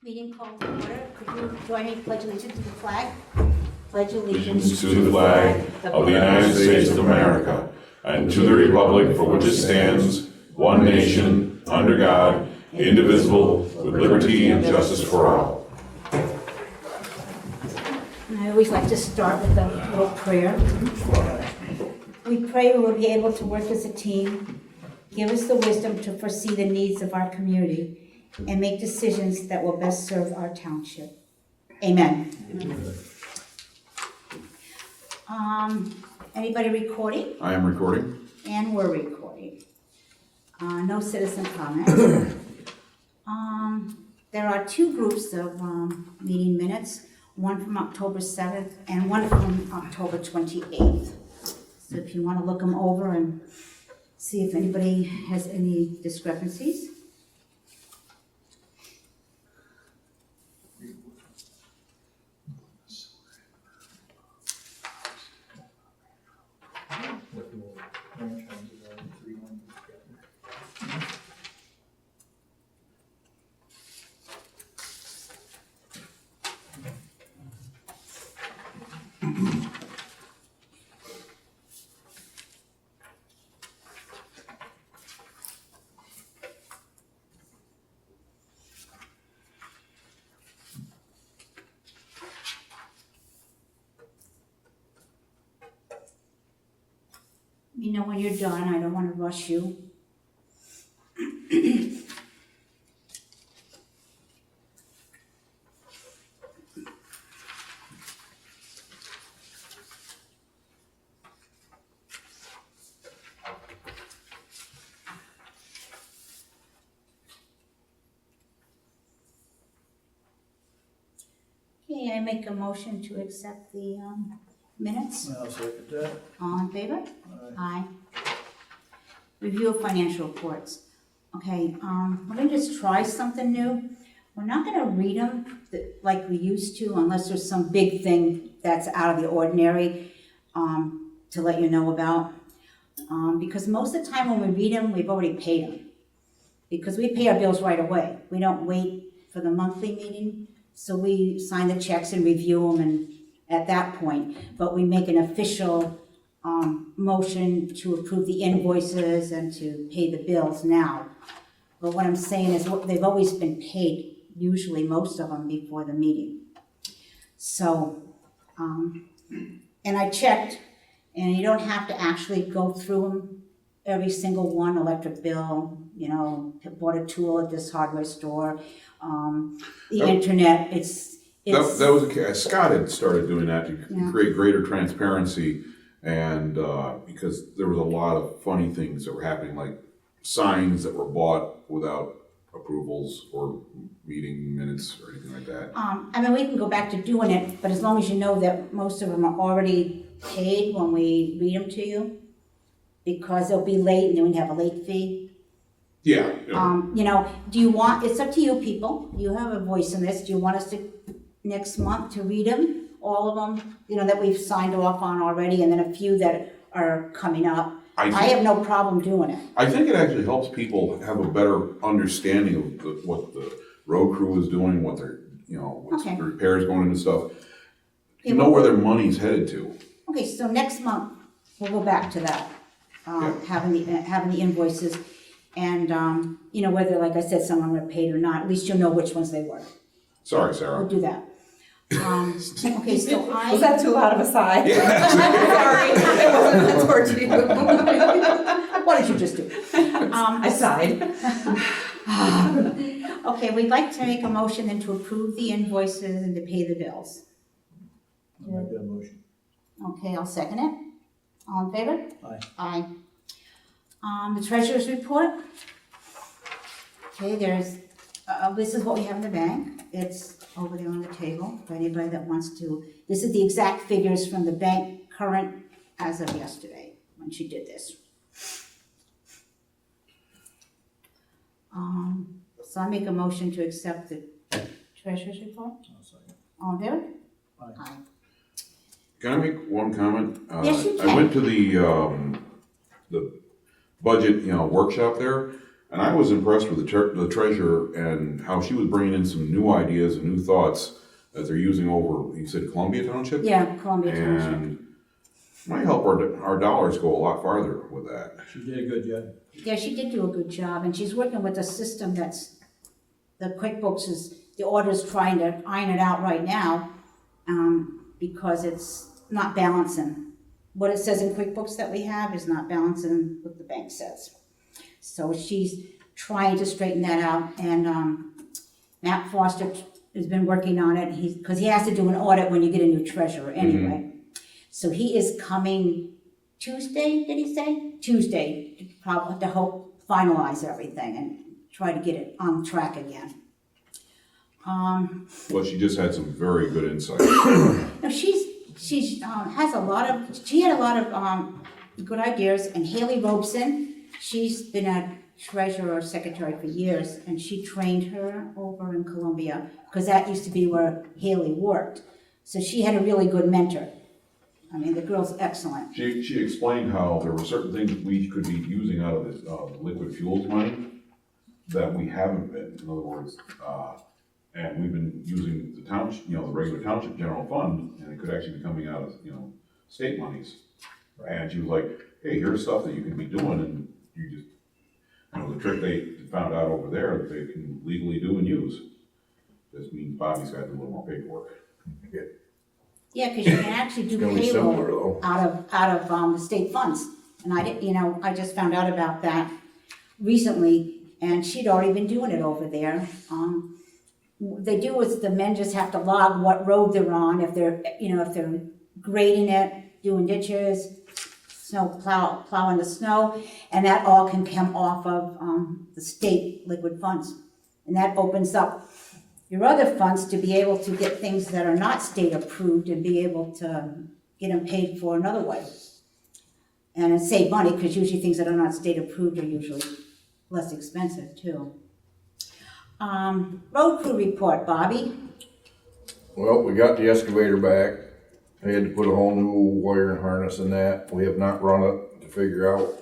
Meeting called to order. Could you join me in pledge allegiance to the flag? Pledge allegiance To the flag of the United States of America and to the republic for which it stands, one nation, under God, indivisible, with liberty and justice for all. And I always like to start with a little prayer. We pray we will be able to work as a team. Give us the wisdom to foresee the needs of our community and make decisions that will best serve our township. Amen. Anybody recording? I am recording. And we're recording. No citizen comments. There are two groups of meeting minutes, one from October 7th and one from October 28th. So if you want to look them over and see if anybody has any discrepancies. You know, when you're done, I don't want to rush you. Okay, I make a motion to accept the minutes. I'll second that. All in favor? Aye. Aye. Review of financial reports. Okay, we're gonna just try something new. We're not gonna read them like we used to unless there's some big thing that's out of the ordinary to let you know about. Because most of the time when we read them, we've already paid them. Because we pay our bills right away. We don't wait for the monthly meeting. So we sign the checks and review them and at that point, but we make an official motion to approve the invoices and to pay the bills now. But what I'm saying is they've always been paid, usually most of them before the meeting. So, and I checked, and you don't have to actually go through them, every single one, electric bill, you know, bought a tool at this hardware store, the internet, That was Scott had started doing that to create greater transparency, and because there was a lot of funny things that were happening, like signs that were bought without approvals or meeting minutes or anything like that. I mean, we can go back to doing it, but as long as you know that most of them are already paid when we read them to you, because they'll be late and then we have a late fee. Yeah. You know, do you want, it's up to you people, you have a voice in this, do you want us to, next month, to read them, all of them, you know, that we've signed off on already, and then a few that are coming up? I have no problem doing it. I think it actually helps people have a better understanding of what the road crew is doing, what they're, you know, what's the repairs going into stuff. You know where their money's headed to. Okay, so next month, we'll go back to that, having the invoices, and, you know, whether, like I said, some of them are paid or not, at least you'll know which ones they were. Sorry, Sarah. We'll do that. Okay, so Was that too loud of a sigh? Yeah. Sorry, it wasn't towards you. What did you just do? I sighed. Okay, we'd like to make a motion then to approve the invoices and to pay the bills. I'll make that motion. Okay, I'll second it. All in favor? Aye. Aye. The treasurer's report. Okay, there's, this is what we have in the bank. It's over there on the table for anybody that wants to. This is the exact figures from the bank current as of yesterday when she did this. So I make a motion to accept the treasurer's report. I'll second. All in favor? Aye. Aye. Can I make one comment? Yes, you can. I went to the budget, workshop there, And I was impressed with the treasurer and how she was bringing in some new ideas and new thoughts that they're using over, you said Columbia Township? Yeah, Columbia Township. And might help our dollars go a lot farther with that. She did a good job. Yeah, she did do a good job, and she's working with a system that's, the QuickBooks is, the auditor's trying to iron it out right now, because it's not balancing. What it says in QuickBooks that we have is not balancing what the bank says. So she's trying to straighten that out, and Matt Foster has been working on it, because he has to do an audit when you get a new treasurer anyway. So he is coming Tuesday, did he say? Tuesday, to help finalize everything and try to get it on track again. Well, she just had some very good insight. No, she had a lot of good ideas, and Haley Robeson, she's been a treasurer or secretary for years, and she trained her over in Columbia, because that used to be where Haley worked. So she had a really good mentor. I mean, the girl's excellent. She explained how there were certain things we could be using out of this liquid fuels money that we haven't been. In other words, and we've been using the township, the regular township general fund, and it could actually be coming out of, state monies. And she was like, hey, here's stuff that you can be doing, and you just, the trick they found out over there that they can legally do and use. This means Bobby's got to do a little more paperwork. Yeah, because you can actually do gonna be similar, payroll though. out of the state funds. And I didn't, I just found out about that recently, and she'd already been doing it over there. They do is the men just have to log what road they're on, if they're grading it, doing ditches, plowing the snow, and that all can come off of the state liquid funds. And that opens up your other funds to be able to get things that are not state approved and be able to get them paid for another way. And save money, because usually things that are not state approved are usually less expensive too. Road crew report, Bobby. Well, we got the excavator back. I had to put a whole new wiring harness in that. We have not run it to figure out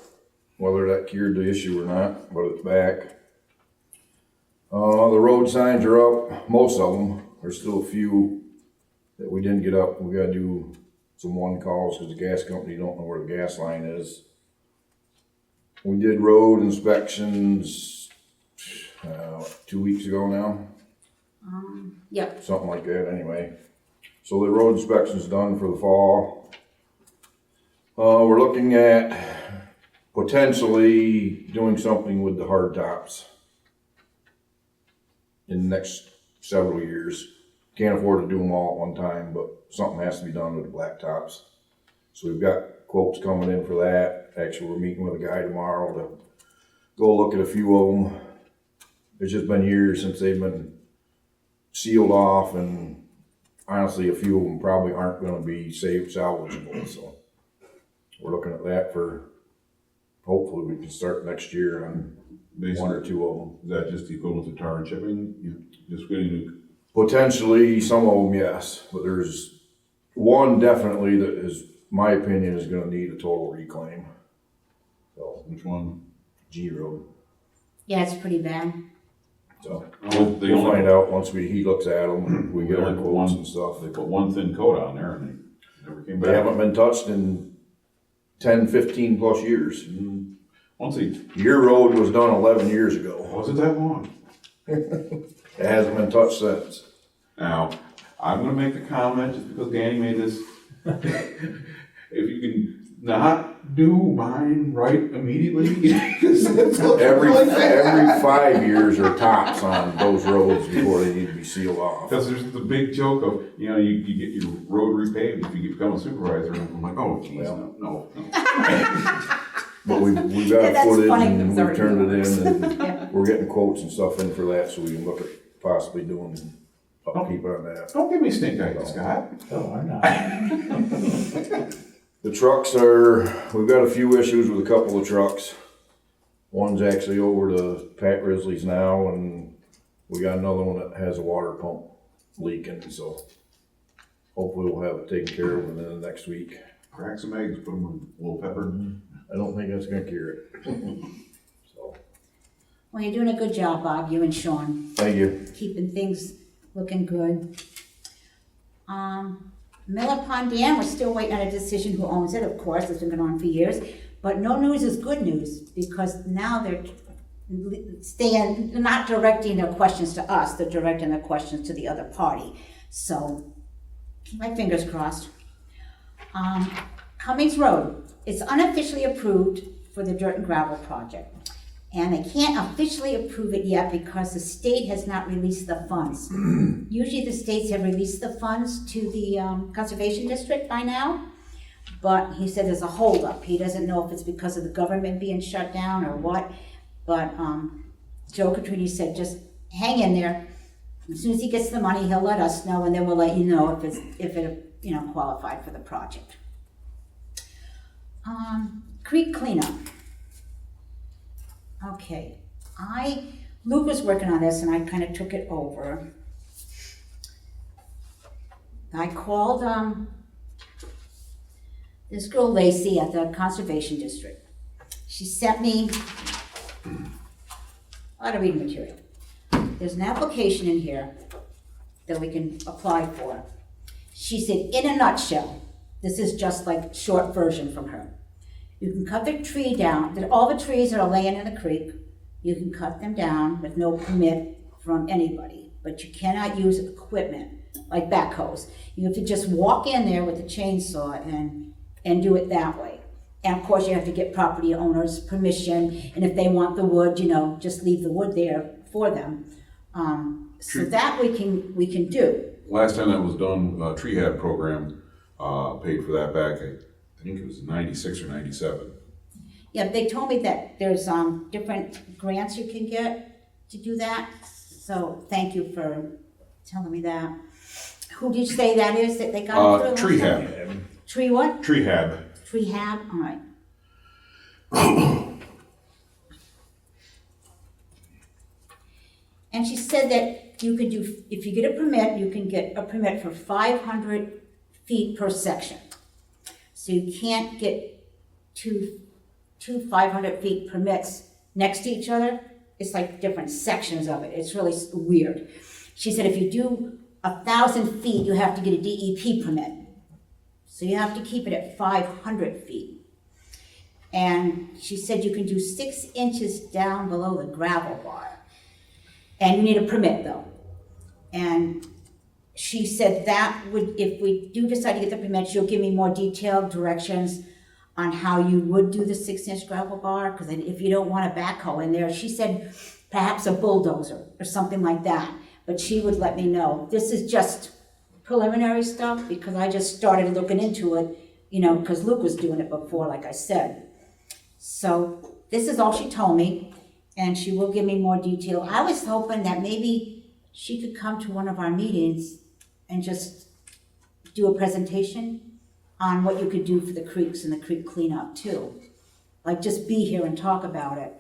whether that cured the issue or not, but it's back. The road signs are up, most of them. There's still a few that we didn't get up. We gotta do some one calls because the gas company don't know where the gas line is. We did road inspections 2 weeks ago now. Yep. Something like that anyway. So the road inspection's done for the fall. We're looking at potentially doing something with the hard tops in the next several years. Can't afford to do them all at one time, but something has to be done with the black tops. So we've got quotes coming in for that. Actually, we're meeting with a guy tomorrow to go look at a few of them. It's just been years since they've been sealed off, and honestly, a few of them probably aren't going to be salvageable. So we're looking at that for, hopefully we can start next year on one or two of them. Is that just equivalent to tar and chipping? Just getting new. Potentially some of them, yes, but there's one definitely that is, my opinion, is going to need a total reclaim. So Which one? G road. Yeah, it's pretty bad. So Well, we'll find out once he looks at them. We get our only put quotes one- and stuff. They put one thin coat on there and they never came back. They haven't been touched in 10, 15 plus years. Once they, Your road was done 11 years ago. was it that long? It hasn't been touched since. Now, I'm gonna make the comment, just because Danny made this. If you can not do mine right immediately, because it's looking Every really bad. 5 years are tops on those roads before they need to be sealed off. Because there's the big joke of, you get your road repaved if you become a supervisor, and I'm like, oh geez, Well. no. But we've got Yeah, that's footage funny. and It's we've turned it in, and Yeah. we're getting quotes and stuff in for that, so we can look at possibly doing upkeep on that. Don't give me stink eye, Scott. Oh, I'm not. The trucks we've got a few issues with a couple of trucks. One's actually over to Pat Risley's now, and we got another one that has a water pump leaking, so hopefully we'll have it taken care of within the next week. Crack some eggs, put them in a little pepper. I don't think that's gonna cure it. So, Well, you're doing a good job, Bob, you and Sean, Thank you. keeping things looking good. Miller Pond Dam, we're still waiting on a decision who owns it, of course, it's been going on for years. But no news is good news, because now they're not directing their questions to us, they're directing their questions to the other party. So, keep my fingers crossed. Cummings Road, it's unofficially approved for the dirt and gravel project. And they can't officially approve it yet because the state has not released the funds. Usually the states have released the funds to the conservation district by now, but he said there's a holdup. He doesn't know if it's because of the government being shut down or what, but Joe Catrini said just hang in there. As soon as he gets the money, he'll let us know, and then we'll let you know if it qualified for the project. Creek cleanup. Okay, Luke was working on this and I kind of took it over. I called this girl Lacey at the Conservation District. She sent me a lot of reading material. There's an application in here that we can apply for. She said, in a nutshell, this is just like short version from her. You can cut the tree down, all the trees that are laying in the creek, you can cut them down with no permit from anybody, but you cannot use equipment like backhoes. You have to just walk in there with a chainsaw and do it that way. And of course you have to get property owners' permission, and if they want the wood, just leave the wood there for them. So that we can do. Last time that was done, Tree Hab program paid for that back, I think it was 96 or 97. Yeah, they told me that there's different grants you can get to do that. So thank you for telling me that. Who did you say that is that they got it for? Tree Hab. Tree what? Tree Hab. Tree Hab, all right. And she said that you could do, if you get a permit, you can get a permit for 500 feet per section. So you can't get two 500 feet permits next to each other. It's like different sections of it. It's really weird. She said if you do 1,000 feet, you have to get a DEP permit. So you have to keep it at 500 feet. And she said you can do 6 inches down below the gravel bar. And you need a permit though. And she said that would, if we do decide to get the permit, she'll give me more detailed directions on how you would do the 6-inch gravel bar, because if you don't want a backhoe in there, she said perhaps a bulldozer or something like that, but she would let me know. This is just preliminary stuff because I just started looking into it, because Luke was doing it before, like I said. So this is all she told me, and she will give me more detail. I was hoping that maybe she could come to one of our meetings and just do a presentation on what you could do for the creeks and the creek cleanup too. Like just be here and talk about it.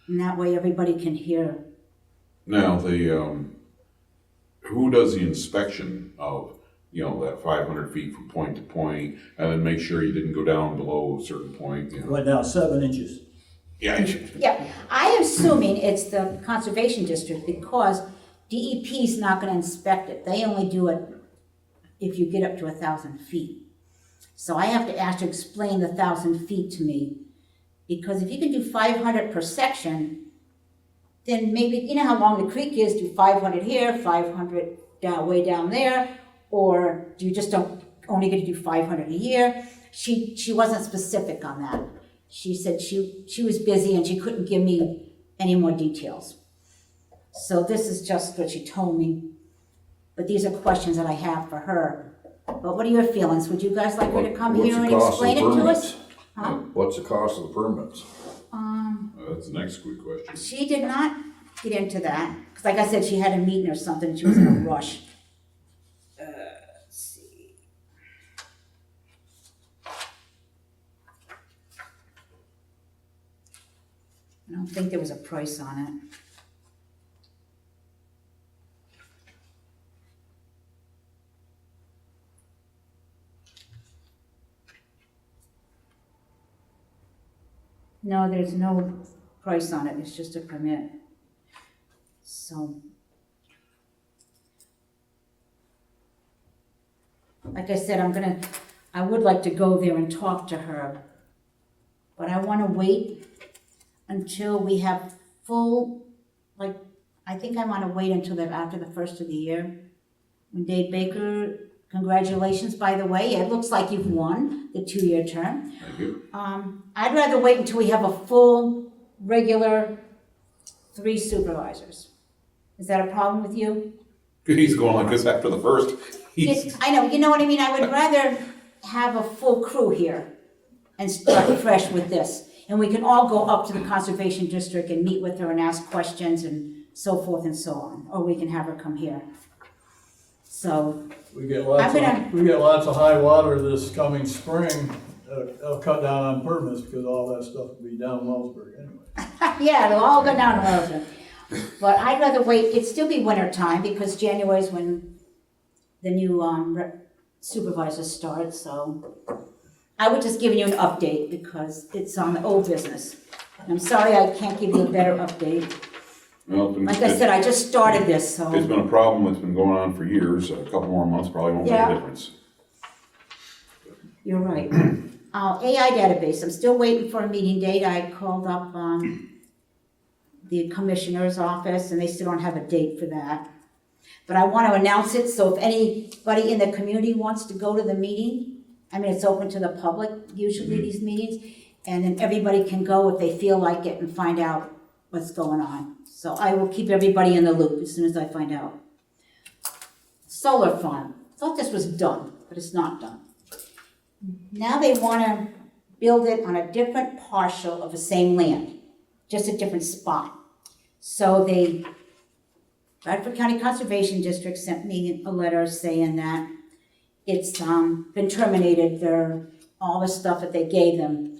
And that way everybody can hear. Now, who does the inspection of, that 500 feet from point to point, and then make sure you didn't go down below a certain point? Went down 7 inches. Yeah. Yeah, I'm assuming it's the conservation district because DEP's not gonna inspect it. They only do it if you get up to 1,000 feet. So I have to ask to explain the 1,000 feet to me, because if you can do 500 per section, then maybe, you know how long the creek is, do 500 here, 500 down, way down there, or do you just don't only get to do 500 a year? She wasn't specific on that. She said she was busy and she couldn't give me any more details. So this is just what she told me. But these are questions that I have for her. But what are your feelings? Would you guys like her to come What's here the and cost of explain it the to permits? us? Huh? What's the cost of the permits? That's the next quick question. She did not get into that, because like I said, she had a meeting or something, and she was in a rush. Let's see. I don't think there was a price on it. No, there's no price on it, it's just a permit. So. Like I said, I would like to go there and talk to her, but I wanna wait until we have full, like, I think I wanna wait until they're after the first of the year. And Dave Baker, congratulations, by the way, it looks like you've won the 2-year term. Thank you. I'd rather wait until we have a full, regular 3 supervisors. Is that a problem with you? He's going like this after the first. Yes, I know, you know what I mean, I would rather have a full crew here and start fresh with this. And we can all go up to the Conservation District and meet with her and ask questions and so forth and so on. Or we can have her come here. So, We get lots I'm gonna- of, we get lots of high water this coming spring. It'll cut down on permits because all that stuff will be down Wellsburg anyway. yeah, they'll all go down to Roseland. But I'd rather wait, it'd still be winter time because January is when the new supervisors start, so. I was just giving you an update because it's on the old business. I'm sorry I can't give you a better update. Well, Like I said, I just started this, it's so. been a problem that's been going on for years. A couple more months probably won't make Yeah. a difference. You're right. AI database, I'm still waiting for a meeting date. I called up, the commissioner's office and they still don't have a date for that. But I want to announce it, so if anybody in the community wants to go to the meeting, I mean, it's open to the public, usually these meetings, and then everybody can go if they feel like it and find out what's going on. So I will keep everybody in the loop as soon as I find out. Solar farm, thought this was done, but it's not done. Now they want to build it on a different parcel of the same land, just a different spot. So the Bradford County Conservation District sent me a letter saying that it's been terminated, all the stuff that they gave them,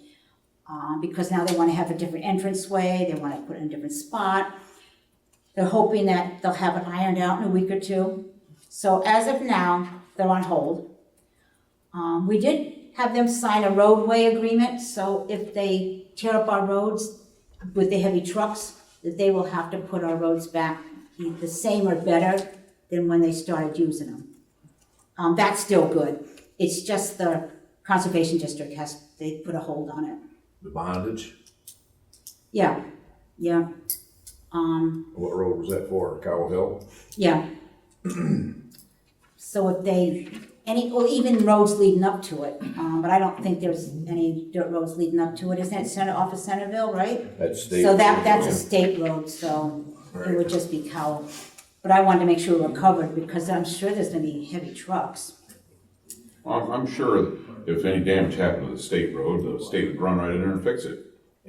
because now they want to have a different entranceway, they want to put it in a different spot. They're hoping that they'll have it ironed out in a week or two. So as of now, they're on hold. We did have them sign a roadway agreement, so if they tear up our roads with the heavy trucks, that they will have to put our roads back the same or better than when they started using them. That's still good. It's just the Conservation District they put a hold on it. The bondage, Yeah. what road was that for? Cow Hill? Yeah. So if even roads leading up to it, but I don't think there's any dirt roads leading up to it. Isn't it off of Centerville, right? That's state. So that's a state road, so it would just be Cowell. But I wanted to make sure we're covered because I'm sure there's gonna be heavy trucks. I'm sure that if any damage happened to the state road, the state would run right in there and fix it.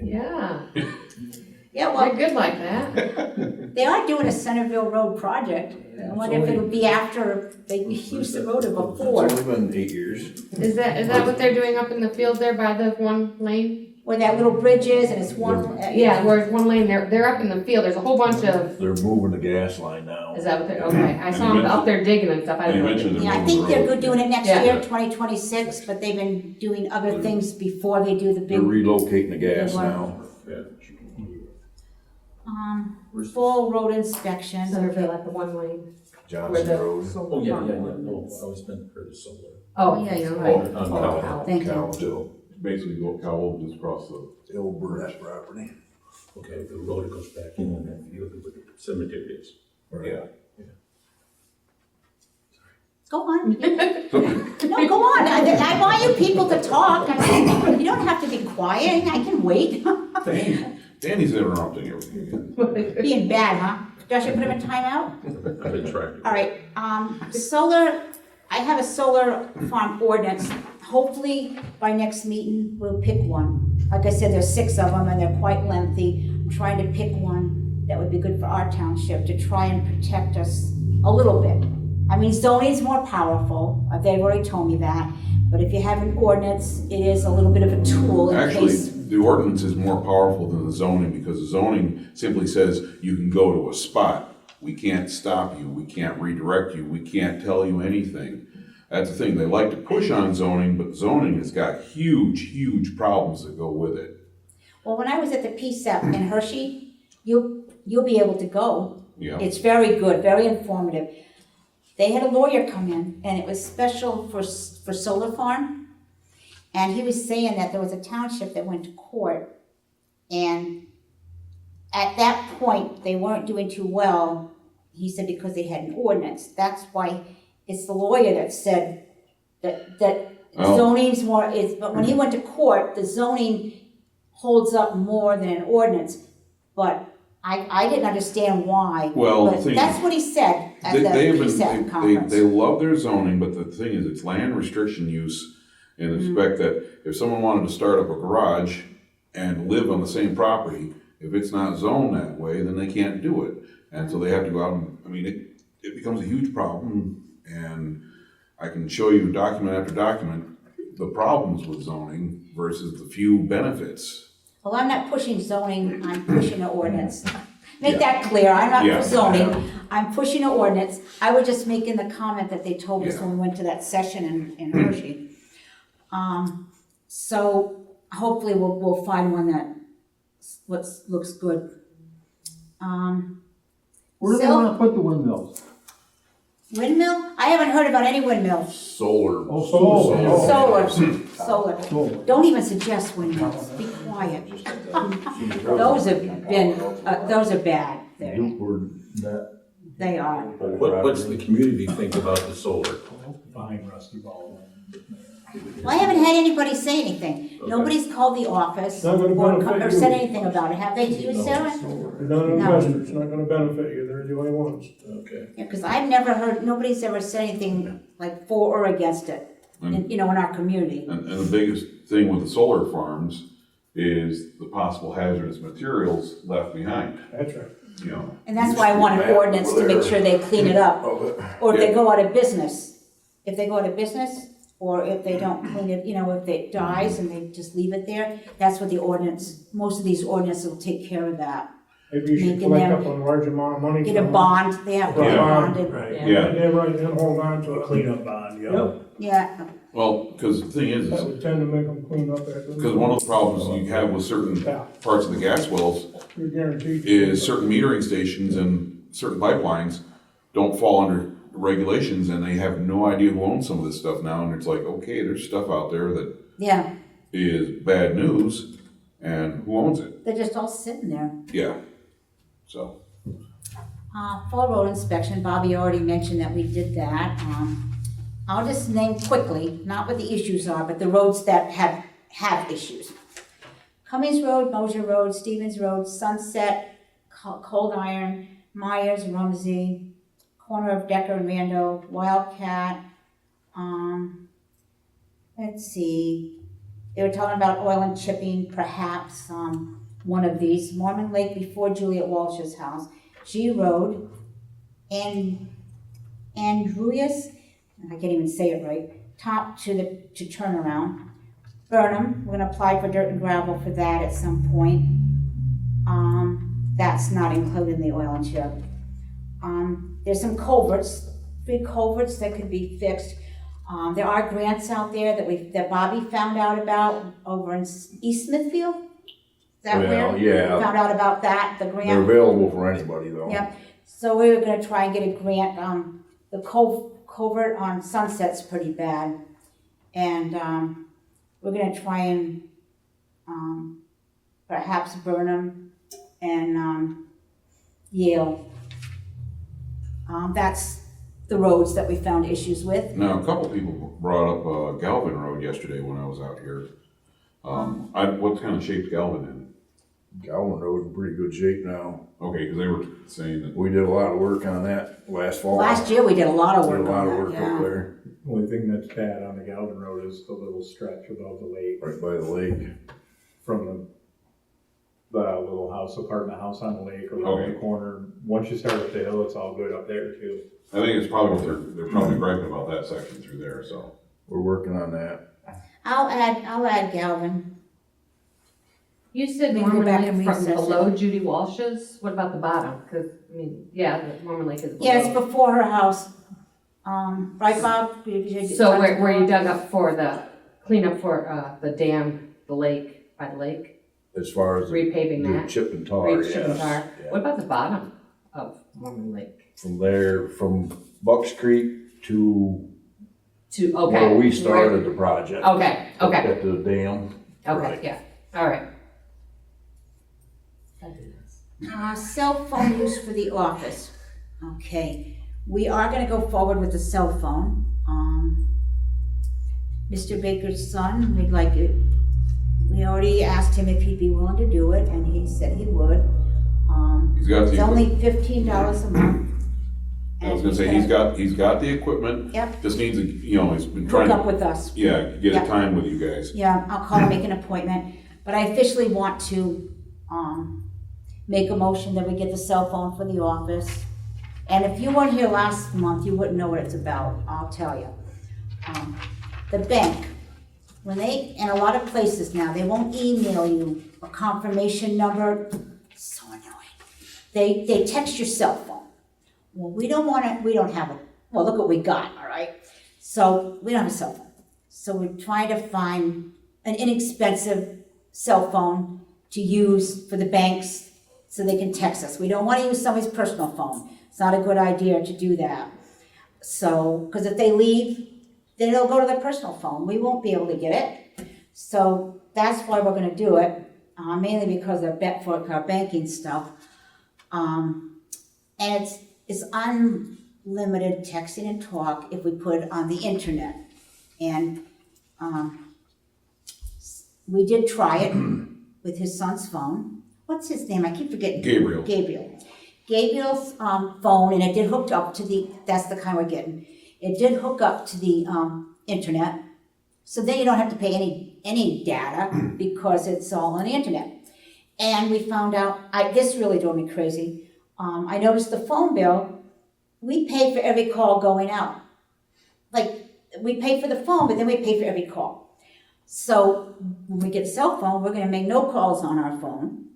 Yeah, Yeah, they're well, good like that. they are doing a Centerville Road project. I wonder if it would be after they used the road before. It's only been 8 years. Is that what they're doing up in the field there by the one lane? Where that little bridge is and it's one. Yeah, where it's one lane, they're up in the field, there's a whole bunch of, They're moving the gas line now. is that what they're, okay, I saw them up there digging and stuff, I And you don't know. mentioned the Yeah, I road think they're road. good doing it next Yeah. year, 2026, but they've been doing other things before they do the They're big, relocating the gas Big one. now. full road inspections. Centerville at the one lane. Johnson Road. Oh, yeah, no, I was meant for the solar. Oh, yeah, you're right. On Cowell. Thank you. Cow Hill. Basically go Cowell just across the. Old Burris property. Okay, the road goes back in and then you look where the cemetery is. Yeah. Go on. No, go on. I want you people to talk. You don't have to be quiet. I can wait. Danny's interrupting everything. Being bad, huh? Josh, you put him in timeout? I've been trying. All right, solar, I have a solar farm ordinance. Hopefully, by next meeting, we'll pick one. Like I said, there's 6 of them and they're quite lengthy. I'm trying to pick one that would be good for our township to try and protect us a little bit. I mean, zoning's more powerful. They've already told me that. But if you have an ordinance, it is a little bit of a tool in Actually, case. the ordinance is more powerful than the zoning because the zoning simply says you can go to a spot. We can't stop you, we can't redirect you, we can't tell you anything. That's the thing, they like to push on zoning, but zoning has got huge problems that go with it. Well, when I was at the PSAP in Hershey, you'll be able to go Yeah. It's very good, very informative. They had a lawyer come in, and it was special for solar farm. And he was saying that there was a township that went to court, and at that point, they weren't doing too well, he said, because they had an ordinance. That's why it's the lawyer that said that Oh. zoning's more, but when he went to court, the zoning holds up more than an ordinance. But I didn't understand why. Well, the But thing that's is, what he said at They the have PSAT been, conference. they love their zoning, but the thing is, it's land restriction use in the respect that if someone wanted to start up a garage and live on the same property, if it's not zoned that way, then they can't do it. And so they have to go out and, I mean, it becomes a huge problem, and I can show you document after document, the problems with zoning versus the few benefits. Well, I'm not pushing zoning, I'm pushing an ordinance. Make that clear, I'm not Yeah. for zoning, I'm pushing an ordinance. I was just making the comment that they told us Yeah. when we went to that session in Hershey. So hopefully we'll find one that looks good. Where do they So- wanna put the windmills? Windmill? I haven't heard about any windmills. Solar. Oh, solar. Solar. Don't even suggest windmills, be quiet. Those have been, those are bad, they are. What's the community think about the solar? Fine, Rusty Ball. Well, I haven't had anybody say anything. Nobody's called the office It's not gonna benefit or you. said anything about it, have they to you, Sarah? They're not investors, it's not gonna benefit you, they're the only ones. Okay. Yeah, because I've never heard, nobody's ever said anything like for or against it, in our community. And the biggest thing with the solar farms is the possible hazardous materials left behind, That's right. you know. And that's why I want an ordinance to make sure they clean it up. Or if they Yeah. go out of business, or if they don't clean it, if it dies and they just leave it there, that's what the ordinance, most of these ordinances will take care of that. Maybe you should Making collect them- up a large amount of money. Get a from them. bond, they have to be Yeah. bonded. Yeah. Yeah, Yeah, right, then hold on to it. Cleanup bond, yeah. Yep, Yeah, well, because the thing is, that would tend to make them clean up after. because one of the problems you have with certain parts of the gas wells You're guaranteed. is certain metering stations and certain pipelines don't fall under regulations, and they have no idea who owns some of this stuff now, and it's like, okay, there's stuff out there that yeah, is bad news, and who owns it? they're just all sitting there. Yeah, so, Fall road inspection, Bobby already mentioned that we did that. I'll just name quickly, not what the issues are, but the roads that have issues. Cummings Road, Mosier Road, Stevens Road, Sunset, Cold Iron, Myers, Rumsey, corner of Decker and Randall, Wildcat. Let's see, they were talking about oil and chipping, perhaps, one of these. Mormon Lake before Juliet Walsh's house. G Road, and Andreas, I can't even say it right, top to turnaround. Burnham, we're gonna apply for dirt and gravel for that at some point. That's not included in the oil and chip. There's some culverts, 3 culverts that could be fixed. There are grants out there that Bobby found out about over in East Smithfield. Is that Well, where? yeah. Found out about that, the grant. They're available for anybody though. Yep, so we were gonna try and get a grant, the culvert on Sunset's pretty bad. And, we're gonna try and, perhaps Burnham and, Yale. That's the roads that we found issues with. now, a couple people brought up, Galvin Road yesterday when I was out here. What kind of shape Galvin in? Galvin Road in pretty good shape now. Okay, because they were saying that, We did a lot of work on that last fall. Last year, we did a lot of Did a work lot of on work that, up yeah. there, Only thing that's bad on the Galvin Road is the little stretch above the lake right by the lake. from the little apartment house on the lake around Okay. the corner. Once you start up the hill, it's all good up there too. I think it's probably what they're probably griping about that section through there, so. We're working on that. I'll add Galvin. You said We can go Mormon back Lake and from reassess it. below Judy Walsh's, what about the bottom? Cause, I mean, yeah, the Mormon Lake is below. Yeah, it's before her house. Right, Bob? So where you dug up for the cleanup for, the dam, the lake, by the lake, As far as repaving the that? chip and tar, Chip and yes. tar. Yeah. What about the bottom of Mormon Lake. from there, from Bucks Creek to To, okay. where we right. started the project. Okay, okay, At the dam. okay, Right. yeah, all right. Cell phone use for the office. Okay, we are gonna go forward with the cell phone. Mr. Baker's son, we'd like it, we already asked him if he'd be willing to do it, and he said he would. He's got It's the, only $15 a month. I was gonna say, he's got the equipment. Yep. Just needs, he's been Hook trying up to, with us. get Yep. a time with you guys. Yeah, I'll call and make an appointment, but I officially want to, make a motion that we get the cell phone for the office. And if you weren't here last month, you wouldn't know what it's about, I'll tell you. The bank, when they, in a lot of places now, they won't email you a confirmation number, so annoying. They text your cell phone. Well, we don't have it, well, look what we got, all right? So, we don't have a cell phone. So we're trying to find an inexpensive cell phone to use for the banks so they can text us. We don't want to use somebody's personal phone. It's not a good idea to do that. So, because if they leave, then it'll go to their personal phone. We won't be able to get it. So that's why we're going to do it, mainly because of for our banking stuff. And it's unlimited texting and talk if we put it on the internet. And we did try it with his son's phone. What's his name? I keep forgetting. Gabriel. Gabriel's phone, and it did hook up to that's the kind we're getting. It did hook up to the internet. So then you don't have to pay any data because it's all on the internet. And we found out, this really drove me crazy. I noticed the phone bill, we pay for every call going out. Like, we pay for the phone, but then we pay for every call. So when we get a cell phone, we're gonna make no calls on our phone.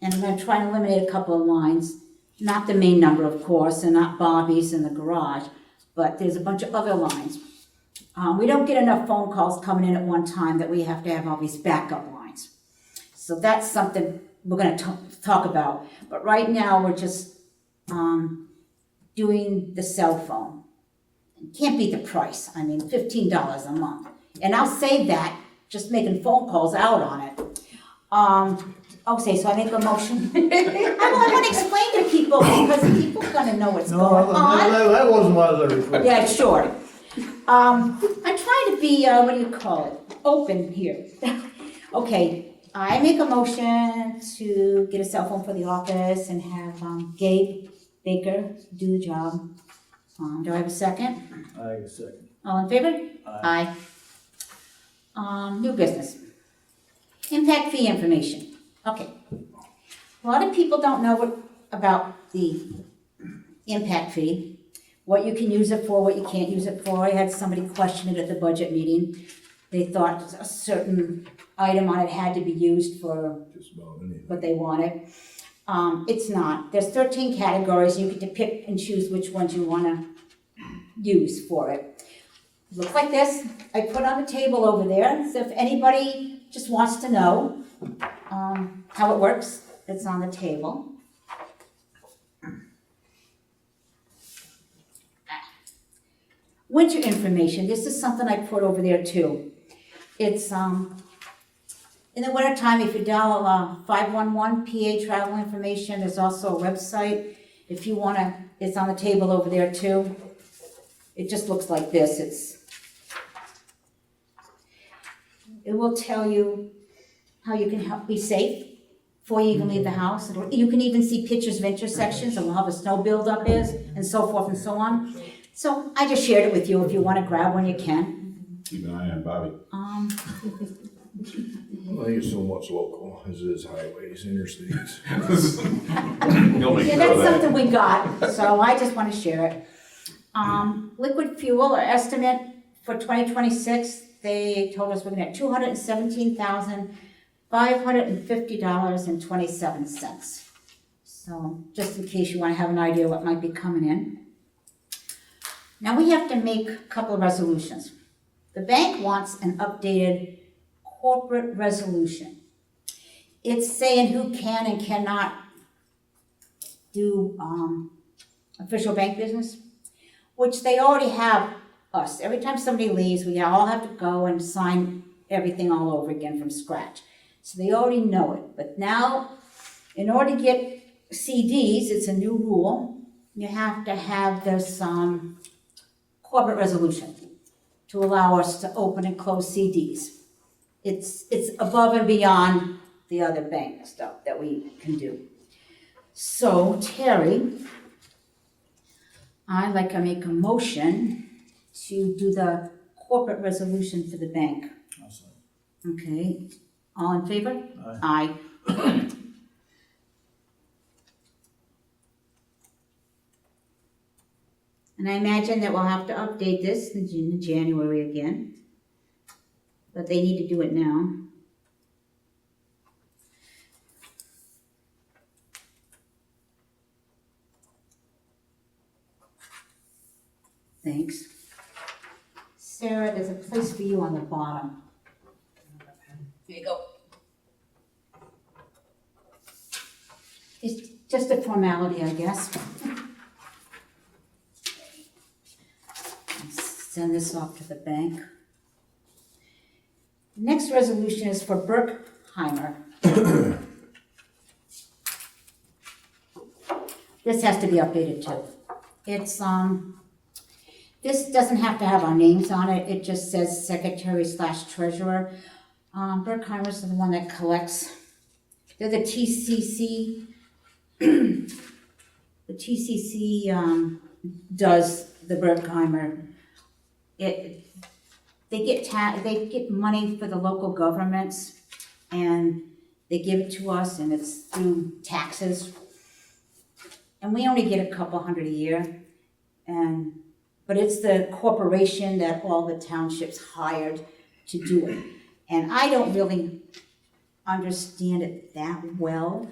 And I'm gonna try and eliminate a couple of lines, not the main number, of course, and not Bobby's in the garage, but there's a bunch of other lines. We don't get enough phone calls coming in at one time that we have to have all these backup lines. So that's something we're gonna talk about. But right now, we're just doing the cell phone. Can't beat the price. I mean, $15 a month. And I'll save that, just making phone calls out on it. Okay, so I make a motion. I want to explain to people because people gonna know what's No, going on. that wasn't what I was referring to. Yeah, sure. I'm trying to be, what do you call it, open here. Okay, I make a motion to get a cell phone for the office and have Gabe Baker do the job. Do I have a second? I second. All in favor? Aye. New business. Impact fee information. Okay. A lot of people don't know about the impact fee, what you can use it for, what you can't use it for. I had somebody question it at the budget meeting. They thought a certain item on it had to be used for Just about anything. what they wanted. It's not. There's 13 categories. You get to pick and choose which ones you want to use for it. Looks like this. I put on the table over there. So if anybody just wants to know how it works, it's on the table. Winter information. This is something I put over there too. It's in the wintertime, if you dial 511 PA travel information, there's also a website. If you want to, it's on the table over there too. It just looks like this. It will tell you how you can help be safe before you even leave the house. You can even see pictures of intersections and how the snow buildup is and so forth and so on. So I just shared it with you. If you want to grab one, you can. Keep an eye on Bobby. Well, I use so much local as it is highways, interstates. He'll make Yeah, sure of that's that. something we got, so I just want to share it. Liquid fuel or estimate for 2026, they told us we're gonna have $217,550.27. So just in case you want to have an idea what might be coming in. Now we have to make a couple of resolutions. The bank wants an updated corporate resolution. It's saying who can and cannot do official bank business, which they already have us. Every time somebody leaves, we all have to go and sign everything all over again from scratch. So they already know it. But now, in order to get CDs, it's a new rule, you have to have this corporate resolution to allow us to open and close CDs. It's above and beyond the other bank stuff that we can do. So, Terry, I'd like to make a motion to do the corporate resolution for the bank. I'll say. Okay, all in favor? Aye. Aye. And I imagine that we'll have to update this in January again. But they need to do it now. Thanks. Sarah, there's a place for you on the bottom. Here you go. It's just a formality, I guess. Send this off to the bank. The next resolution is for Berkheimer. This has to be updated too. It's, this doesn't have to have our names on it, it just says secretary/treasurer. Berkheimer's the one that collects, they're the TCC. The TCC, does the Berkheimer. They get money for the local governments, and they give it to us, and it's through taxes. And we only get a couple hundred a year, but it's the corporation that all the townships hired to do it. And I don't really understand it that well.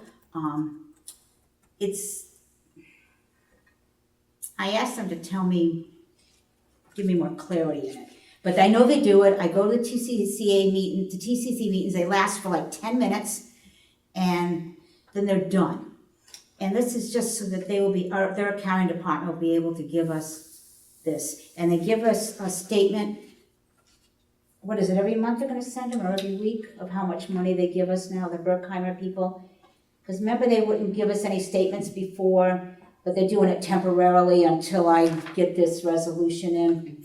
I asked them to give me more clarity in it. But I know they do it. I go to the TCC meetings, they last for like 10 minutes, and then they're done. And this is just so that their accounting department will be able to give us this. And they give us a statement, what is it, every month they're gonna send them, or every week, of how much money they give us now, the Berkheimer people? Because remember, they wouldn't give us any statements before, but they're doing it temporarily until I get this resolution in.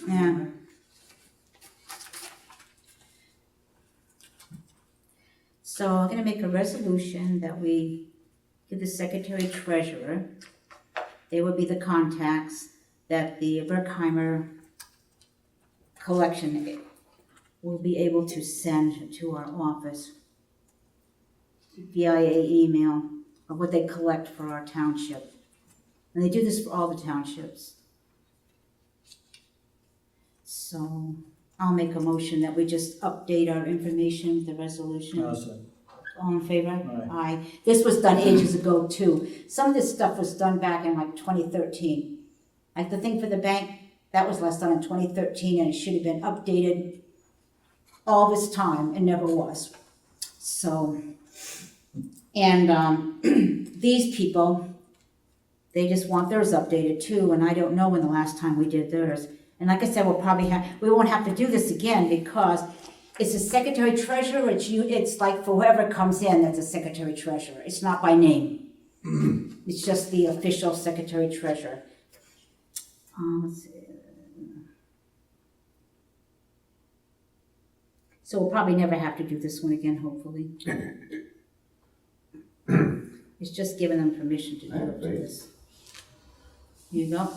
Yeah. So I'm gonna make a resolution that we give the secretary treasurer, they would be the contacts, that the Berkheimer collection will be able to send to our office via email of what they collect for our township. And they do this for all the townships. So I'll make a motion that we just update our information with the resolution. I'll say. All in favor? Aye. Aye. This was done ages ago too. Some of this stuff was done back in like 2013. Like the thing for the bank, that was last done in 2013, and it should have been updated all this time and never was. So, and these people, they just want theirs updated too, and I don't know when the last time we did theirs. And like I said, we won't have to do this again because it's a secretary treasurer. It's like for whoever comes in, that's a secretary treasurer. It's not by name. It's just the official secretary treasurer. Let's see. So we'll probably never have to do this one again, hopefully. It's just giving them permission to do it for this. Here you go.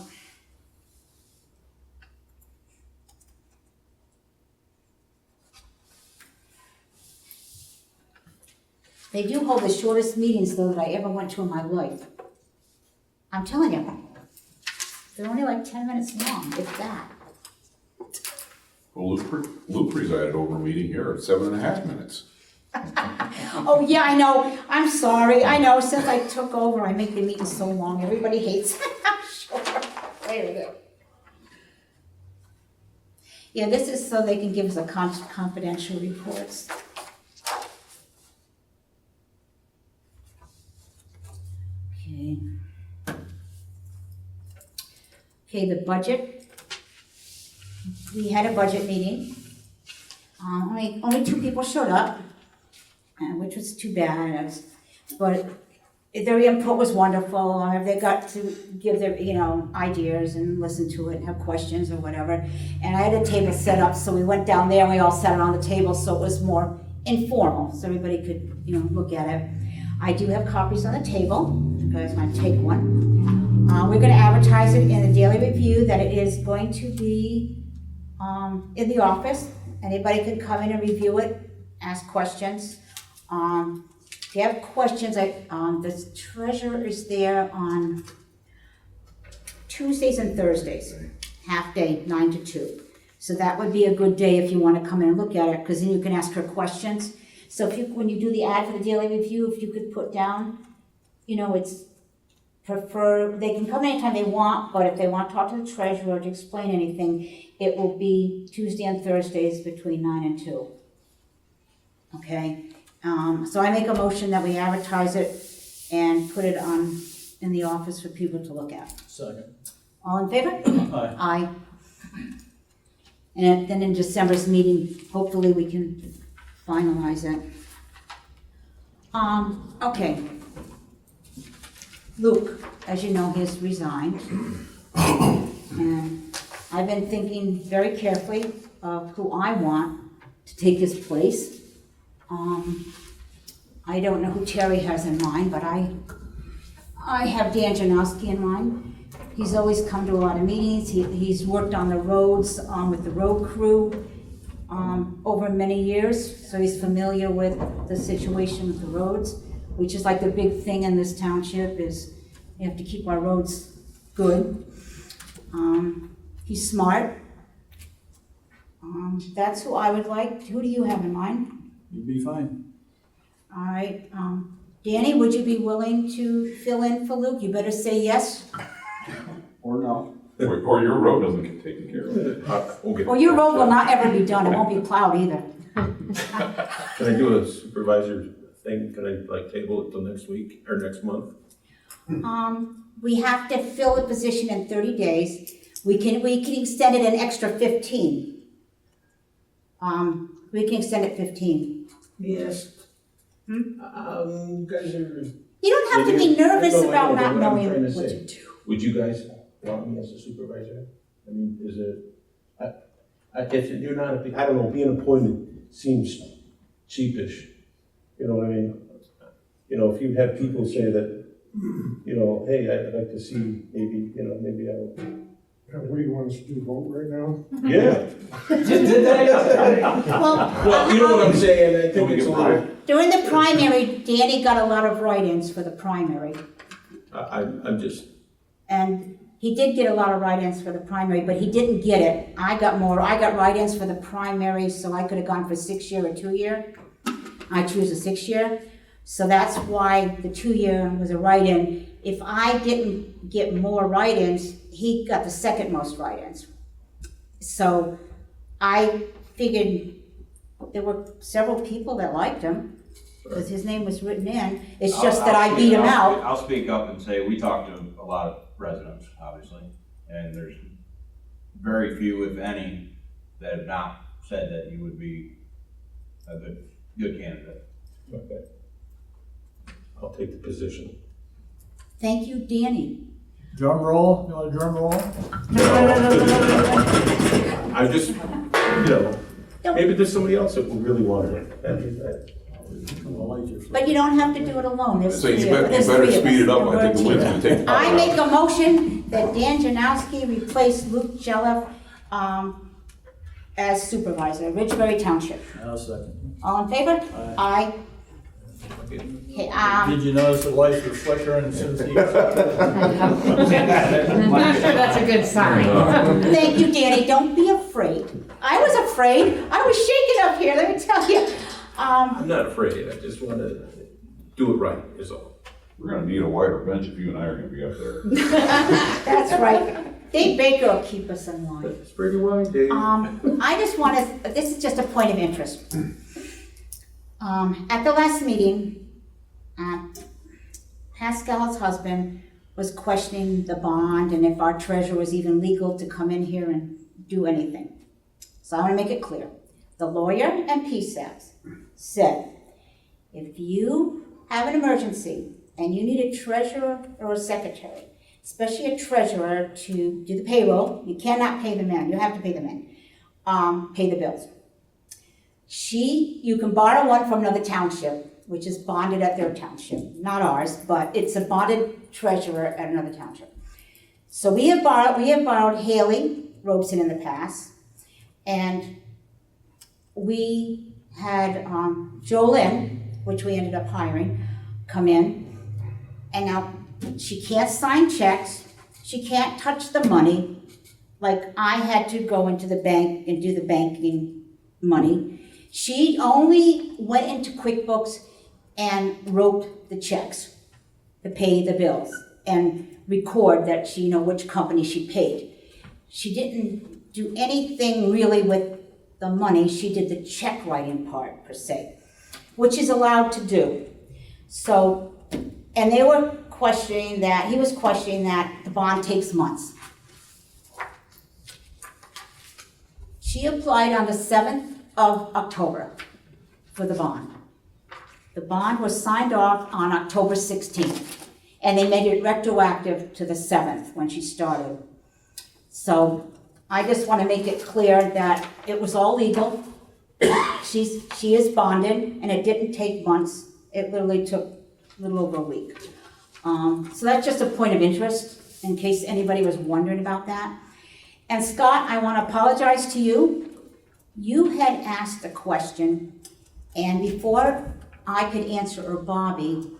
They do hold the shortest meetings, though, that I ever went to in my life. I'm telling you. They're only like 10 minutes long, if that. Well, Luke presided over a meeting here at 7.5 minutes. Oh, yeah, I know. I'm sorry. I know. Since I took over, I make the meetings so long. Everybody hates it. I'm sure. There we go. Yeah, this is so they can give us a confidential reports. Okay. Okay, the budget. We had a budget meeting. Only 2 people showed up, which was too bad. But their input was wonderful. They got to give their, ideas and listen to it and have questions or whatever. And I had a table set up, so we went down there and we all sat around the table, so it was more informal, so everybody could, look at it. I do have copies on the table. If you guys want to take one. We're going to advertise it in the Daily Review that it is going to be in the office. Anybody can come in and review it, ask questions. If you have questions, the treasurer is there on Tuesdays and Thursdays, half day, 9 to 2. So that would be a good day if you want to come in and look at it, because then you can ask her questions. So when you do the ad for the Daily Review, if you could put down, it's they can come anytime they want, but if they want to talk to the treasurer to explain anything, it will be Tuesday and Thursdays between 9 and 2. Okay? So I make a motion that we advertise it and put it in the office for people to look at. Second. All in favor? Aye. Aye. And then in December's meeting, hopefully we can finalize it. Okay. Luke, as you know, has resigned. And I've been thinking very carefully of who I want to take his place. I don't know who Terry has in mind, but I have Dan Janowski in mind. He's always come to a lot of meetings. He's worked on the roads with the road crew over many years, so he's familiar with the situation with the roads, which is like the big thing in this township is we have to keep our roads good. He's smart. That's who I would like. Who do you have in mind? You'd be fine. All right, Danny, would you be willing to fill in for Luke? You better say yes. Or no. Or your road doesn't get taken care of. Well, your road will not ever be done. It won't be plowed either. Can I do a supervisor thing? Can I table it till next week or next month? We have to fill the position in 30 days. We can extend it an extra 15. We can extend it 15. Yes. You guys are. You don't have to be nervous No, I about know, not but what I'm knowing trying to what say, to do. Would you guys want me as a supervisor? I mean, is it, if you're not, I don't know, being appointed seems cheapish. You know what I mean? If you have people say that, hey, I'd like to see maybe I'll. What do you want us to do, vote right now? Yeah. Well, You know what I'm saying? I think it's a little. during the primary, Danny got a lot of write-ins for the primary. I'm just. And he did get a lot of write-ins for the primary, but he didn't get it. I got more. I got write-ins for the primary, so I could have gone for 6-year or 2-year. I choose a 6-year. So that's why the 2-year was a write-in. If I didn't get more write-ins, he got the second most write-ins. So I figured there were several people that liked him because his name was written in. It's just that I beat him out. I'll speak up and say we talked to a lot of residents, obviously, and there's very few, if any, that have not said that you would be a good candidate. Okay. I'll take the position. Thank you, Danny. Drum roll, you want a drum roll? I just, maybe there's somebody else that really wanted it. But you don't have to do it alone. There's So you three better of us. speed it up. And I think the we're a wind's team. gonna take. I make a motion that Dan Janowski replace Luke Jelliff as supervisor, Ridgebury Township. I'll second. All in favor? Aye. Okay, Did you notice the lights were flickering since he? I'm not sure that's a good sign. thank you, Danny. Don't be afraid. I was afraid. I was shaking up here, let me tell you. I'm not afraid, I just want to do it right, is all. We're gonna need a wider bench if you and I are gonna be up there. That's right. Dave Baker will keep us in line. It's pretty wide, Dave. I just want to, this is just a point of interest. At the last meeting, Pascal's husband was questioning the bond and if our treasurer was even legal to come in here and do anything. So I want to make it clear. The lawyer and PSAS said, if you have an emergency and you need a treasurer or a secretary, especially a treasurer to do the payroll, you cannot pay them in, you have to pay them in, pay the bills. You can borrow one from another township, which is bonded at their township, not ours, but it's a bonded treasurer at another township. So we have borrowed Haley Robeson in the past, and we had Jolynn, which we ended up hiring, come in, and now she can't sign checks, she can't touch the money, like I had to go into the bank and do the banking money. She only went into QuickBooks and wrote the checks to pay the bills and record that she which company she paid. She didn't do anything really with the money, she did the check writing part per se, which is allowed to do. So, and they were questioning that, he was questioning that the bond takes months. She applied on the 7th of October for the bond. The bond was signed off on October 16th, and they made it retroactive to the 7th when she started. So I just want to make it clear that it was all legal. She is bonded, and it didn't take months. It literally took a little over a week. So that's just a point of interest in case anybody was wondering about that. And Scott, I want to apologize to you. You had asked a question, and before I could answer, or Bobby,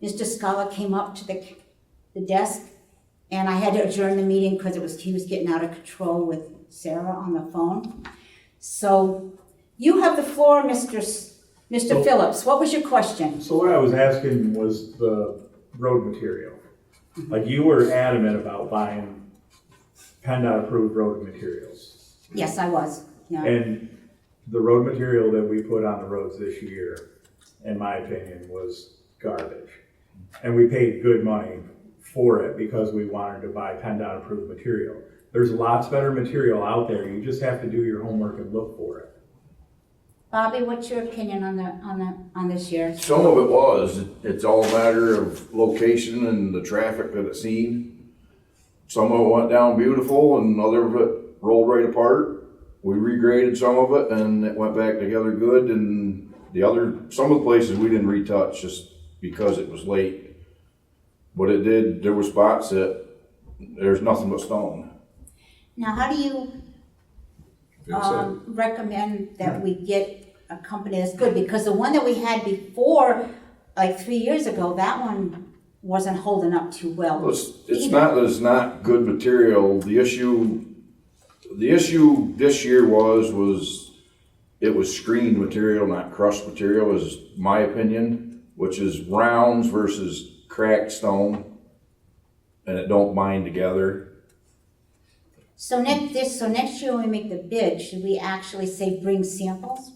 Mr. Scala came up to the desk, and I had to adjourn the meeting because he was getting out of control with Sarah on the phone. So you have the floor, Mr. Phillips. What was your question? So what I was asking was the road material. Like, you were adamant about buying PennDOT approved road materials. Yes, I was. Yeah. And the road material that we put on the roads this year, in my opinion, was garbage. And we paid good money for it because we wanted to buy PennDOT approved material. There's lots better material out there. You just have to do your homework and look for it. Bobby, what's your opinion on this year? Some of it it's all a matter of location and the traffic that it's seen. Some of it went down beautiful and other of it rolled right apart. We regraded some of it and it went back together good, and some of the places we didn't retouch just because it was late. But there were spots that there's nothing but stone. Now, how do you recommend that we get a company that's good? Because the one that we had before, like 3 years ago, that one wasn't holding up too well. It's not that it's not good material. The issue this year was it was screened material, not crushed material, is my opinion, which is rounds versus cracked stone, and it don't bind together. So next year when we make the bid, should we actually say bring samples?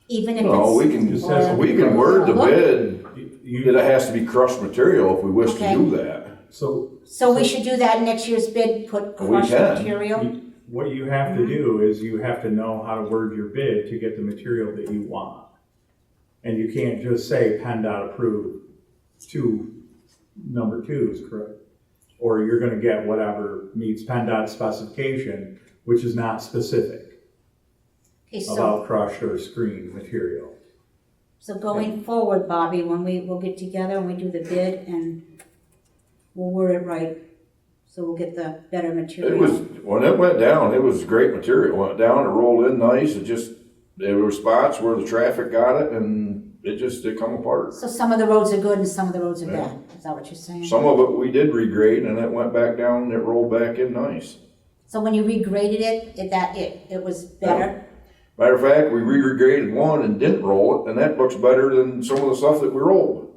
Even if No, it's... we can word the bid that it has to be crushed material if we wish to do that. So we should do that in next year's bid, put crushed material? What you have to do is you have to know how to word your bid to get the material that you want. And you can't just say PennDOT approved number 2 is correct. Or you're gonna get whatever meets PennDOT specification, which is not specific about crushed or screened material. So going forward, Bobby, when we'll get together and we do the bid and we'll word it right, so we'll get the better material. When it went down, it was great material. It went down, it rolled in nice. There were spots where the traffic got it and it come apart. So some of the roads are good and some of the roads are bad. Is that what you're saying? Some of it we did regrade and it went back down and it rolled back in nice. So when you regraded it was better? Matter of fact, we regraded one and didn't roll it, and that looks better than some of the stuff that we rolled.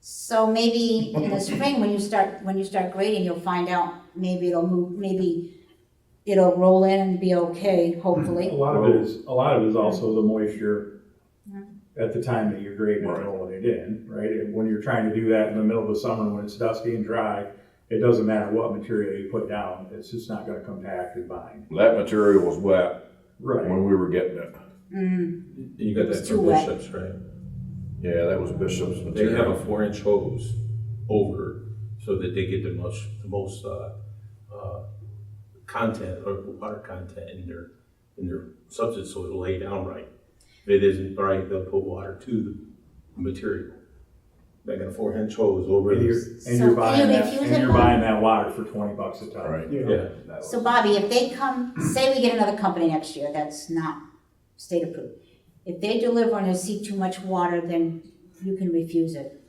So maybe in the spring, when you start grading, you'll find out maybe it'll move, maybe it'll roll in and be okay, hopefully. A lot of it is also the moisture at the time that you're grading and rolling it in, right? And when you're trying to do that in the middle of the summer when it's dusty and dry, it doesn't matter what material you put down, it's just not gonna compact and bind. That material was wet Right. when we were getting it. You got that It's too from wet. Bishop's, right? Yeah, that was Bishop's They have material. a 4-inch hose over so that they get the most content or water content in their substance, so it'll lay down right. If it isn't right, they'll put water to the material. They got a 4-inch hose over And you're, this. and So you're can buying you that, refuse and it, you're Bob? buying that water for $20 a ton. Right. Yeah. So Bobby, if they come, say we get another company next year that's not state approved. If they deliver and they see too much water, then you can refuse it,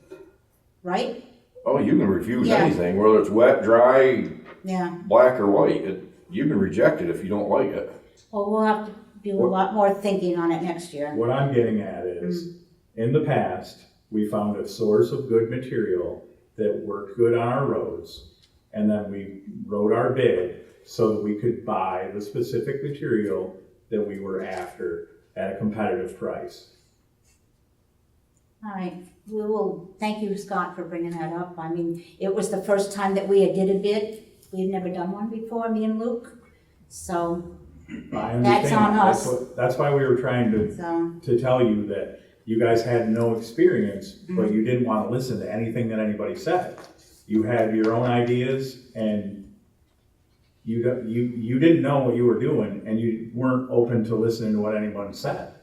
right? Oh, you can refuse Yeah. anything, whether it's wet, dry, Yeah, black or white. You can reject it if you don't like it. well, we'll have to do a lot more thinking on it next year. What I'm getting at is, in the past, we found a source of good material that worked good on our roads, and then we wrote our bid so that we could buy the specific material that we were after at a competitive price. All right, we will, thank you, Scott, for bringing that up. I mean, it was the first time that we had did a bid. We'd never done one before, me and Luke. So, I understand. That's on us. That's why we were trying to tell you that you guys had no experience, but you didn't want to listen to anything that anybody said. You had your own ideas, and you didn't know what you were doing, and you weren't open to listening to what anyone said.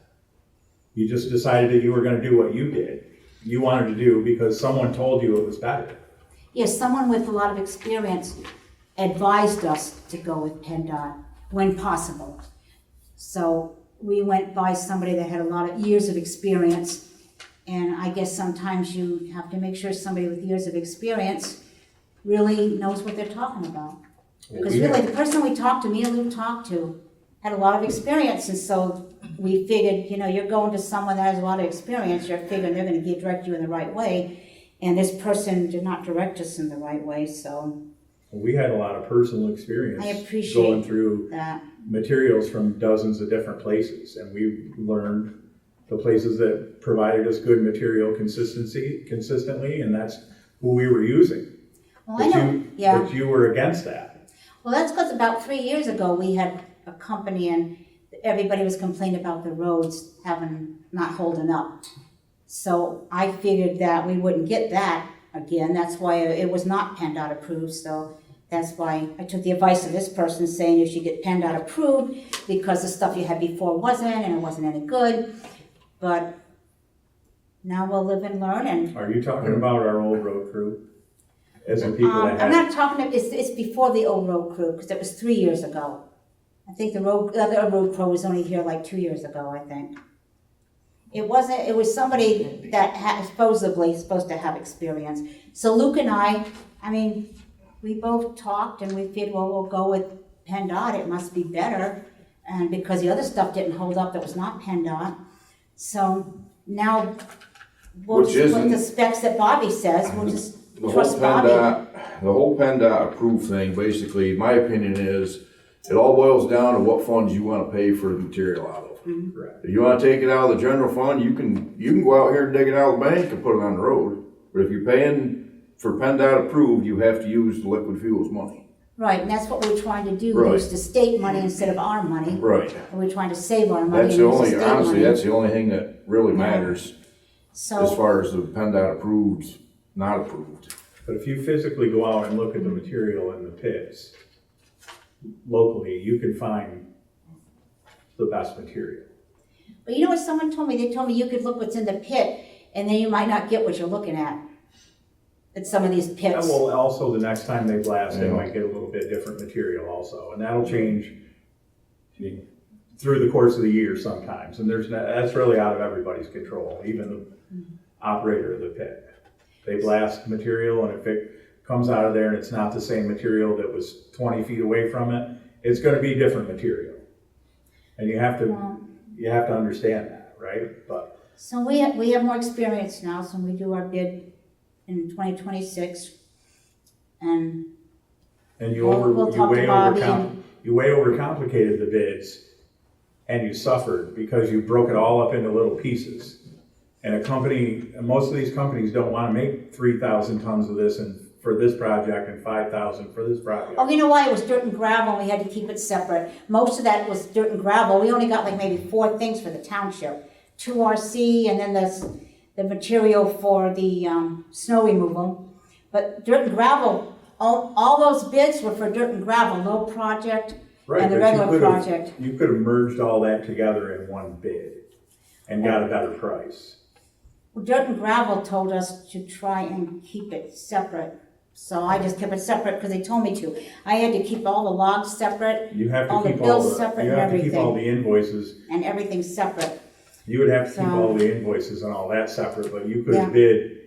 You just decided that you were going to do what you did. You wanted to do because someone told you it was better. yes, someone with a lot of experience advised us to go with PennDOT when possible. So we went by somebody that had a lot of years of experience. And I guess sometimes you have to make sure somebody with years of experience really knows what they're talking about. Because really, the person we talked to, me and Luke talked to, had a lot of experience. And so we figured, you're going to someone that has a lot of experience, you're figuring they're gonna direct you in the right way. And this person did not direct us in the right way, so We had a lot of personal experience I appreciate going through that. materials from dozens of different places, and we learned the places that provided us good material consistently, and that's who we were using. Well, I know, But you were against that. Well, that's because about 3 years ago, we had a company and everybody was complaining about the roads not holding up. So I figured that we wouldn't get that again. That's why it was not PennDOT approved. So that's why I took the advice of this person saying you should get PennDOT approved because the stuff you had before wasn't, and it wasn't any good. But now we'll live and learn. And Are you talking about our old road crew? As the people that I'm had, not talking, it's before the old road crew because it was 3 years ago. I think the other road crew was only here like 2 years ago, I think. It was somebody that supposedly supposed to have experience. So Luke and I mean, we both talked and we figured, well, we'll go with PennDOT, it must be better. And because the other stuff didn't hold up that was not PennDOT. So now we'll Which just put isn't- the specs that Bobby says, we'll just The whole trust Bobby. the whole PennDOT approved thing, basically, my opinion is, it all boils down to what funds you wanna pay for the material out of. correct. If you wanna take it out of the general fund, you can go out here and dig it out of the bank and put it on the road. But if you're paying for PennDOT approved, you have to use the liquid fuels money. Right, and that's what we're trying to do, Right. use the state money instead of our money. Right. And we're trying to save our money and That's use the the only, state honestly, money. that's the only thing that really matters as So, far as the PennDOT approved, not approved. But if you physically go out and look at the material in the pits, locally, you can find the best material. but you know what someone told me? They told me you could look what's in the pit and then you might not get what you're looking at some of these And pits. well, also, the next time they blast, they Yeah. might get a little bit different material also, and that'll change through the course of the year sometimes, and that's really out of everybody's control, even the operator of the pit. They blast material, and if it comes out of there and it's not the same material that was 20 feet away from it, it's gonna be different material. And you have to understand that, right? But So we have more experience now, so we do our bid in 2026. And you We'll talk to Bobby and- way overcomplicated the bids, and you suffered because you broke it all up into little pieces. And most of these companies don't wanna make 3,000 tons of this and for this project and 5,000 for this project. Oh, you know why? It was dirt and gravel, and we had to keep it separate. Most of that was dirt and gravel. We only got like maybe 4 things for the township. 2 RC, and then there's the material for the snow removal. But dirt and gravel, all those bids were for dirt and gravel, no project Right, and the but you regular could've- project. You could have merged all that together in one bid and got a better price. Well, dirt and gravel told us to try and keep it separate. So I just kept it separate because they told me to. I had to keep all the logs separate You have All to the keep all bills the, separate you and have to keep all the everything. invoices. and everything separate. You would have to keep So- all the invoices and all that separate, but you could Yeah. have bid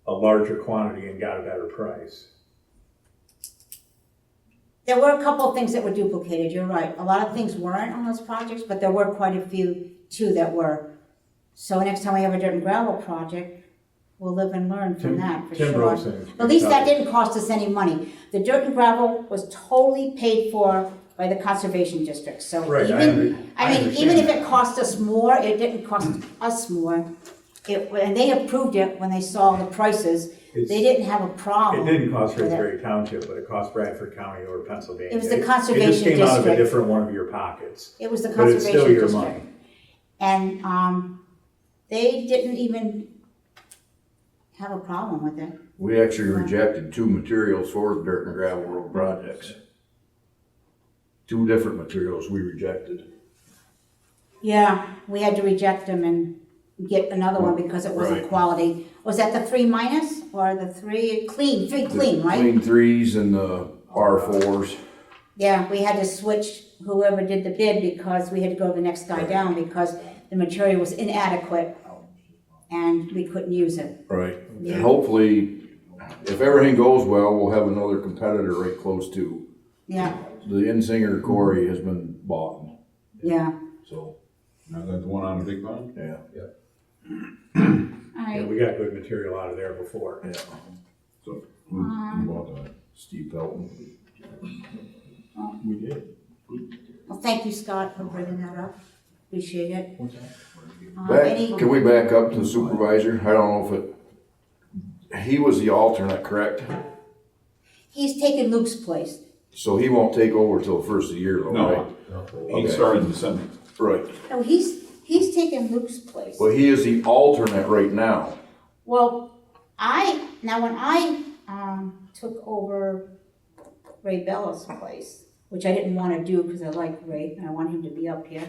a larger quantity and got a better price. There were a couple of things that were duplicated, you're right. A lot of things weren't on those projects, but there were quite a few too that were. So next time we have a dirt and gravel project, we'll live and learn from that for Tim sure. Rosen. At least that didn't cost us any money. The dirt and gravel was totally paid for by the conservation district, so Right, even, I even understand if that. it cost us more, it didn't cost us more. And they approved it when they saw the prices, It's- they didn't have a It problem. didn't cost with it. Ridgebury Township, but it cost Bradford County or Pennsylvania. It was the It just conservation came out of a district. different one of your pockets. It was the But it's still conservation your district. money. And, they didn't even have a problem with it. We actually rejected 2 materials for the dirt and gravel road projects. 2 different materials we rejected. Yeah, we had to reject them and get another one because it wasn't Right. quality. Was that the 3 minus or the 3 clean, 3 clean, right? Clean 3s and the R4s. Yeah, we had to switch whoever did the bid because we had to go to the next guy down because the material was inadequate and we couldn't use it. Right. Yeah. And hopefully, if everything goes well, we'll have another competitor right close to. Yeah, The Insinger Quarry has been bought, yeah. so, Now that the one on the Big Pond? yeah. All Yeah, right. we got good material out of there before. Yeah. So, who bought that? Steve Pelton. We did. Well, thank you, Scott, for bringing that up. Appreciate it. Back, Any- can we back up to the supervisor? I don't know if he was the alternate, correct? He's taking Luke's place. So he won't take over till the first of the year though, right? No, he Okay. started in December. Right. No, he's taking Luke's place. Well, he is the alternate right now. Well, when I took over Ray Bella's place, which I didn't want to do because I like Ray and I want him to be up here,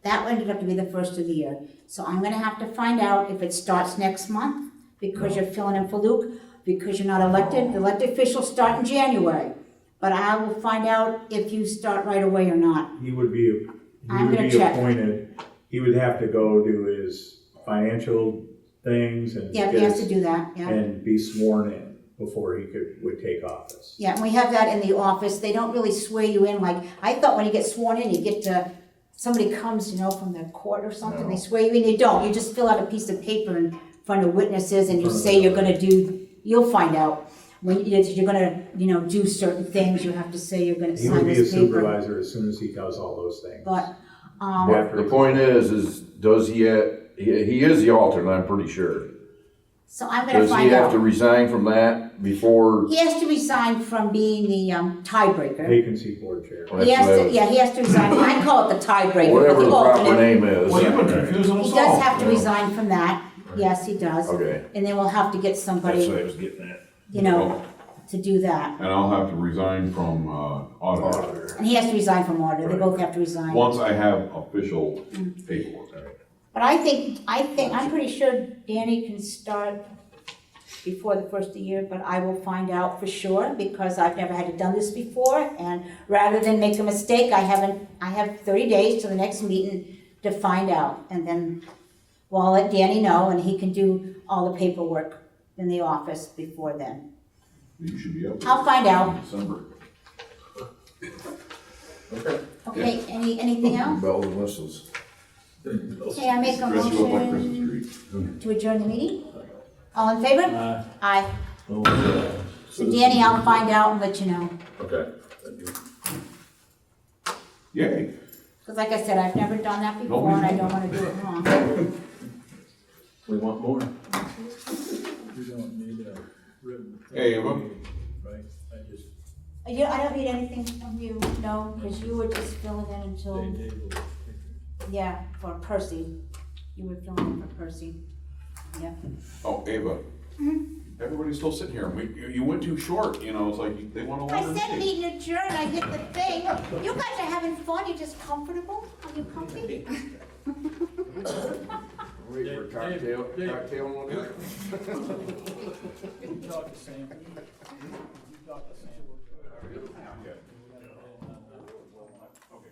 that ended up to be the first of the year. So I'm gonna have to find out if it starts next month because you're filling in for Luke, because you're not elected. The elected officials start in January. But I will find out if you start right away or not. He would be I'm gonna check. appointed, he would have to go do his financial things and Yeah, he get has to his- do that, yeah. and be sworn in before he would take office. Yeah, and we have that in the office. They don't really swear you in like, I thought when you get sworn in, you get to, somebody comes, from the court or something, they swear you in. You don't. You just fill out a piece of paper in front of witnesses and you say you're gonna do, you'll find out. When you're gonna, do certain things, you have to say you're gonna He would sign be a this paper. supervisor as soon as he does all those things. But, After The he's- point is does he is the alternate, I'm pretty sure. so I'm gonna Does he find have to out. resign from that before? He has to resign from being the tiebreaker. Vacancy board chair. Well, He that's has what I to, he has to resign. I call it the tiebreaker, but Whatever the the proper alternate. name is. Well, you've been confusing us He all. does have to resign from that. Yes, he does. Okay. And then we'll have to get That's somebody, what I was getting at. to do that. And I'll have to resign from, auditor, Auditor. And he has to resign from auditor. They both have to resign. once I have official paperwork. But I'm pretty sure Danny can start before the first of the year, but I will find out for sure because I've never had to done this before. And rather than make a mistake, I have 30 days to the next meeting to find out. And then I'll let Danny know and he can do all the paperwork in the office before then. You should be up. I'll find out. in December. Okay, anything else? Bells and whistles. Okay, I make a Dress you up like motion Christmas tree. to adjourn the meeting. All in favor? Aye. So Danny, I'll find out and let you know. Okay. Yay. Because like I said, I've never done that before and I don't want to do it wrong. We want more. We don't need a written. Hey, Eva. Right, I just, I don't need anything from you, no, because you were just filling in until, they will pictures. yeah, for Percy. You were filling in for Percy. Yeah. Oh, Ava, everybody's still sitting here. You went too short, you know, it's like they want a I longer said meeting. meeting adjourned, I hit the thing. You guys are having fun, you're just comfortable? Are you comfy? Wait for cocktail, cocktail one You talk to Sam. You talk to Sam. Yeah. Okay.